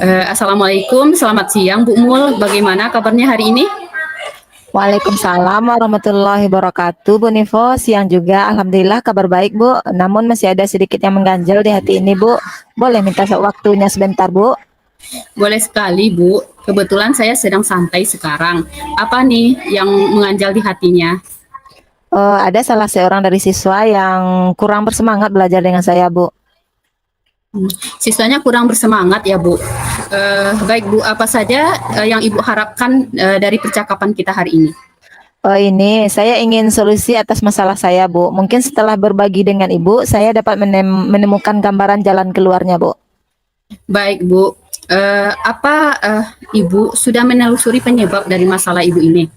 Assalamualaikum, selamat siang Bu Mul. Bagaimana kabarnya hari ini? Waalaikumsalam warahmatullahi wabarakatuh, Bu Nivo. Siang juga, alhamdulillah kabar baik, Bu. Namun masih ada sedikit yang mengganjal di hati ini, Bu. Boleh minta waktunya sebentar, Bu? Boleh sekali Bu. Kebetulan saya sedang santai sekarang. Apa nih yang mengganjal di hatinya? Ada salah seorang dari siswa yang kurang bersemangat belajar dengan saya, Bu. Siswanya kurang bersemangat ya Bu. Baik Bu, apa saja yang Ibu harapkan dari percakapan kita hari ini? Ini saya ingin solusi atas masalah saya, Bu. Mungkin setelah berbagi dengan Ibu, saya dapat menemukan gambaran jalan keluarnya, Bu. Baik Bu, Ibu sudah menelusuri penyebab dari masalah Ibu ini?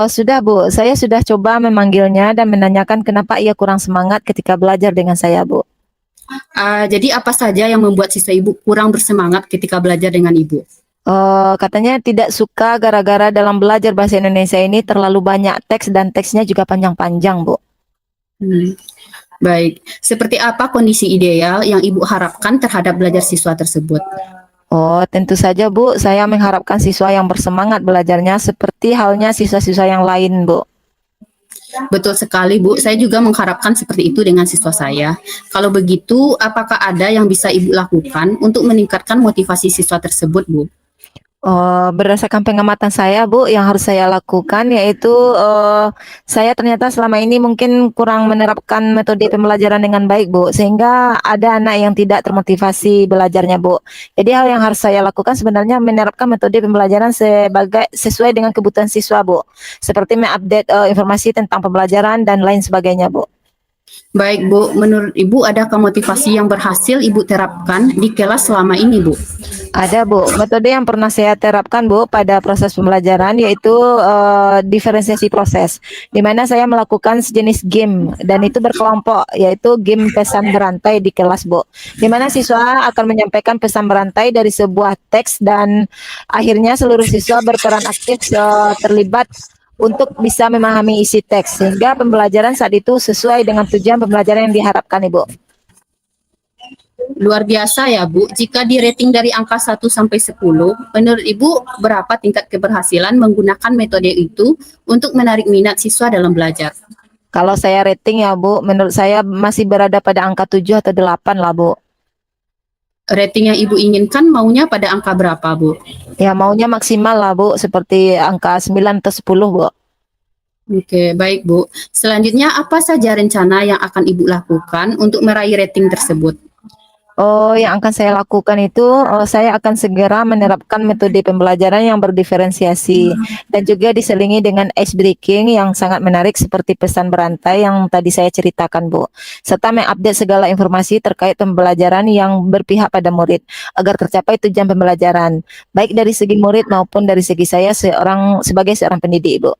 Sudah, Bu. Saya sudah coba memanggilnya dan menanyakan kenapa ia kurang semangat ketika belajar dengan saya, Bu. Jadi apa saja yang membuat siswa Ibu kurang bersemangat ketika belajar dengan Ibu? Katanya tidak suka gara-gara dalam belajar bahasa Indonesia ini terlalu banyak teks dan teksnya juga panjang-panjang, Bu. Baik, seperti apa kondisi ideal yang Ibu harapkan terhadap belajar siswa tersebut? Tentu saja, Bu. Saya mengharapkan siswa yang bersemangat belajarnya seperti halnya siswa-siswa yang lain, Bu. Betul sekali, Bu. Saya juga mengharapkan seperti itu dengan siswa saya. Kalau begitu, apakah ada yang bisa Ibu lakukan untuk meningkatkan motivasi siswa tersebut, Bu? Berdasarkan pengamatan saya, Bu, yang harus saya lakukan yaitu saya ternyata selama ini mungkin kurang menerapkan metode pembelajaran dengan baik, Bu, sehingga ada anak yang tidak termotivasi belajarnya, Bu. Jadi hal yang harus saya lakukan sebenarnya menerapkan metode pembelajaran sesuai dengan kebutuhan siswa, Bu, seperti mengupdate informasi tentang pembelajaran dan lain sebagainya, Bu. Baik, Bu. Menurut Ibu, adakah motivasi yang berhasil Ibu terapkan di kelas selama ini, Bu? Ada, Bu. Metode yang pernah saya terapkan, Bu, pada proses pembelajaran yaitu diferensiasi proses, di mana saya melakukan sejenis game dan itu berkelompok, yaitu game pesan berantai di kelas, Bu, di mana siswa akan menyampaikan pesan berantai dari sebuah teks dan akhirnya seluruh siswa berperan aktif terlibat untuk bisa memahami isi teks sehingga pembelajaran saat itu sesuai dengan tujuan pembelajaran yang diharapkan, Ibu. Luar biasa ya, Bu. Jika di rating dari angka 1 sampai 10, menurut Ibu berapa tingkat keberhasilan menggunakan metode itu untuk menarik minat siswa dalam belajar? Kalau saya rating ya, Bu, menurut saya masih berada pada angka 7 atau 8 lah, Bu. Rating yang Ibu inginkan maunya pada angka berapa, Bu? Ya, maunya maksimal lah, Bu, seperti angka 9 atau 10, Bu. Oke, baik, Bu. Selanjutnya, apa saja rencana yang akan Ibu lakukan untuk meraih rating tersebut? Yang akan saya lakukan itu, saya akan segera menerapkan metode pembelajaran yang berdiferensiasi dan juga diselingi dengan ice breaking yang sangat menarik seperti pesan berantai yang tadi saya ceritakan, Bu. Serta mengupdate segala informasi terkait pembelajaran yang berpihak pada murid agar tercapai tujuan pembelajaran, baik dari segi murid maupun dari segi saya sebagai seorang pendidik, Bu.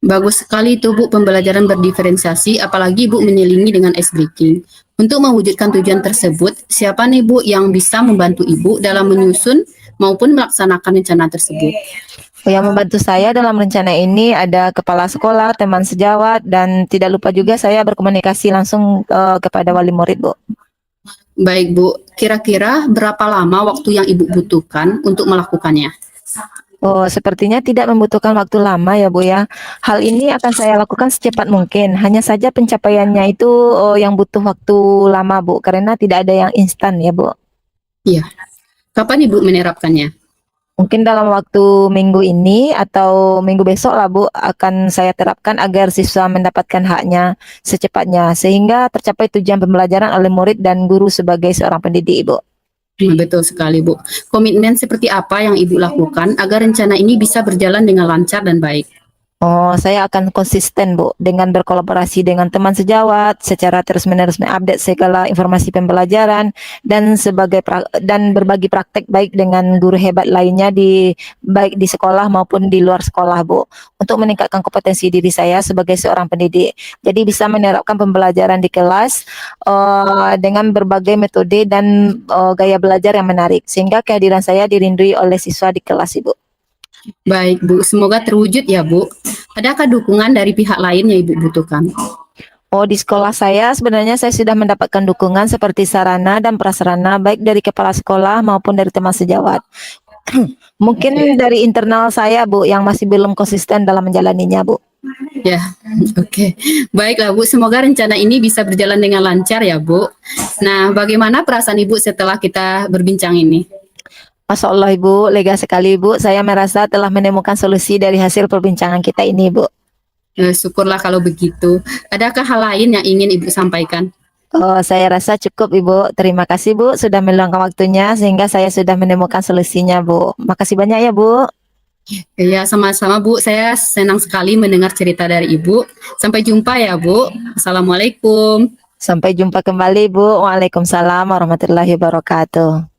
Bagus sekali itu, Bu, pembelajaran berdiferensiasi, apalagi Bu menyelingi dengan ice breaking. Untuk mewujudkan tujuan tersebut, siapa nih Bu yang bisa membantu Ibu dalam menyusun maupun melaksanakan rencana tersebut? Yang membantu saya dalam rencana ini ada kepala sekolah, teman sejawat, dan tidak lupa juga saya berkomunikasi langsung kepada wali murid, Bu. Baik, Bu. Kira-kira berapa lama waktu yang Ibu butuhkan untuk melakukannya? Sepertinya tidak membutuhkan waktu lama ya, Bu, ya. Hal ini akan saya lakukan secepat mungkin. Hanya saja pencapaiannya itu yang butuh waktu lama, Bu, karena tidak ada yang instan ya, Bu. Iya. Kapan Ibu menerapkannya? Mungkin dalam waktu minggu ini atau minggu besok lah, Bu, akan saya terapkan agar siswa mendapatkan haknya secepatnya sehingga tercapai tujuan pembelajaran oleh murid dan guru sebagai seorang pendidik, Bu. Betul sekali, Bu. Komitmen seperti apa yang Ibu lakukan agar rencana ini bisa berjalan dengan lancar dan baik? Saya akan konsisten, Bu, dengan berkolaborasi dengan teman sejawat, secara terus-menerus mengupdate segala informasi pembelajaran dan berbagi praktek baik dengan guru hebat lainnya baik di sekolah maupun di luar sekolah, Bu, untuk meningkatkan kompetensi diri saya sebagai seorang pendidik. Jadi bisa menerapkan pembelajaran di kelas dengan berbagai metode dan gaya belajar yang menarik sehingga kehadiran saya dirindui oleh siswa di kelas, Ibu. Baik, Bu. Semoga terwujud ya, Bu. Adakah dukungan dari pihak lain yang Ibu butuhkan? Oh, di sekolah saya sebenarnya saya sudah mendapatkan dukungan seperti sarana dan prasarana baik dari kepala sekolah maupun dari teman sejawat. Mungkin dari internal saya, Bu, yang masih belum konsisten dalam menjalaninya, Bu. Ya, oke. Baiklah Bu, semoga rencana ini bisa berjalan dengan lancar ya Bu. Nah, bagaimana perasaan Ibu setelah kita berbincang ini? Masya Allah, Ibu, lega sekali, Bu. Saya merasa telah menemukan solusi dari hasil perbincangan kita ini, Bu. Syukurlah kalau begitu. Adakah hal lain yang ingin Ibu sampaikan? Oh, saya rasa cukup, Ibu. Terima kasih, Bu, sudah meluangkan waktunya sehingga saya sudah menemukan solusinya, Bu. Makasih banyak ya, Bu. Ya, sama-sama Bu. Saya senang sekali mendengar cerita dari Ibu. Sampai jumpa ya Bu. Assalamualaikum. Sampai jumpa kembali, Bu. Waalaikumsalam warahmatullahi wabarakatuh.